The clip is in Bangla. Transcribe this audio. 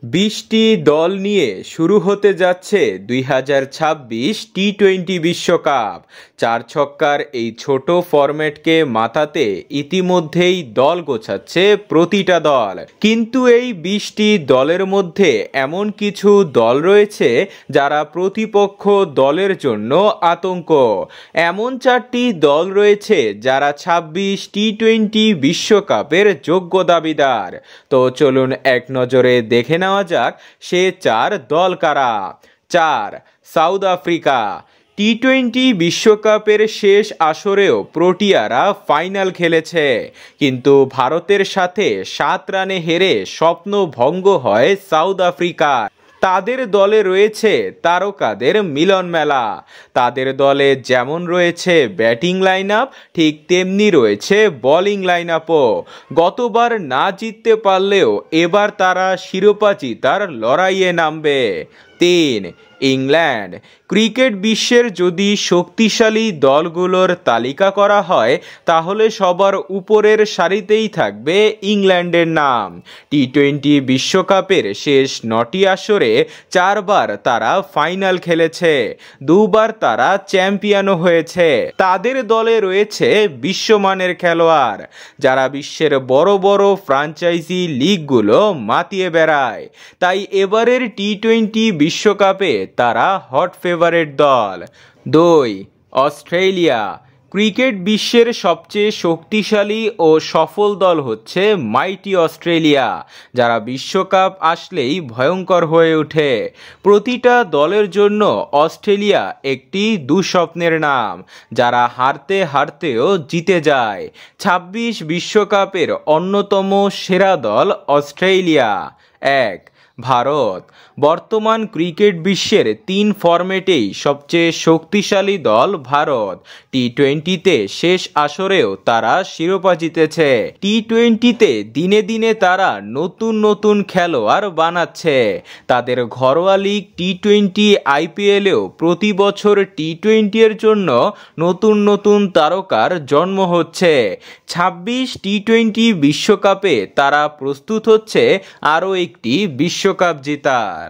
20টি দল নিয়ে শুরু হতে যাচ্ছে 2026 টি-20 বিশ্বকাপ। চার ছক্কার এই ছোট ফরম্যাটকে মাথাতে ইতিমধ্যেই দল গোছাচ্ছে প্রতিটা দল। কিন্তু এই 20টি দলের মধ্যে এমন কিছু দল রয়েছে যারা প্রতিপক্ষ দলের জন্য আতঙ্ক। এমন 4টি দল রয়েছে যারা 26 টি-20 বিশ্বকাপের যোগ্য দাবিদার। তো চলুন এক নজরে দেখে নেওয়া যাক সে 4 দল কারা। 4. South Africa. টি-20 বিশ্বকাপের শেষ আসরেও প্রোটিয়ারা ফাইনাল খেলেছে, কিন্তু ভারতের সাথে 7 রানে হেরে স্বপ্ন ভঙ্গ হয় সাউথ আফ্রিকার। তাদের দলে রয়েছে তারকাদের মিলন মেলা। তাদের দলে যেমন রয়েছে ব্যাটিং লাইন আপ, ঠিক তেমনি রয়েছে বোলিং লাইন আপও। গতবার না জিততে পারলেও এবার তারা শিরোপা জিতার লড়াইয়ে নামবে। 3. ইংল্যান্ড। ক্রিকেট বিশ্বের যদি শক্তিশালী দলগুলোর তালিকা করা হয় তাহলে সবার উপরের সারিতেই থাকবে ইংল্যান্ডের নাম। টি-20 বিশ্বকাপের শেষ 9টি আসরে 4 বার তারা ফাইনাল খেলেছে, 2 বার তারা চ্যাম্পিয়নও হয়েছে। তাদের দলে রয়েছে বিশ্বমানের খেলোয়াড় যারা বিশ্বের বড় বড় ফ্র্যাঞ্চাইজি লিগগুলো মাতিয়ে বেড়ায়। তাই এবারের টি-20 বিশ্বকাপে তারা হট ফেভারিট দল। 2. অস্ট্রেলিয়া। ক্রিকেট বিশ্বের সবচেয়ে শক্তিশালী ও সফল দল হচ্ছে মাইটি অস্ট্রেলিয়া, যারা বিশ্বকাপ আসলেই ভয়ঙ্কর হয়ে ওঠে। প্রতিটা দলের জন্য অস্ট্রেলিয়া একটি দুঃস্বপ্নের নাম, যারা হারতে হারতেও জিতে যায়। 26 বিশ্বকাপের অন্যতম সেরা দল অস্ট্রেলিয়া। 1. ভারত। বর্তমান ক্রিকেট বিশ্বের 3 ফরম্যাটেই সবচেয়ে শক্তিশালী দল ভারত। টি-20তে শেষ আসরেও তারা শিরোপা জিতেছে। টি-20তে দিনে দিনে তারা নতুন নতুন খেলোয়াড় বানাচ্ছে। তাদের ঘরোয়া লিগ টি-20 আইপিএলেও প্রতি বছর টি-20 এর জন্য নতুন নতুন তারকার জন্ম হচ্ছে। 26 টি-20 বিশ্বকাপে তারা প্রস্তুত হচ্ছে আরও একটি বিশ্বকাপ জেতার।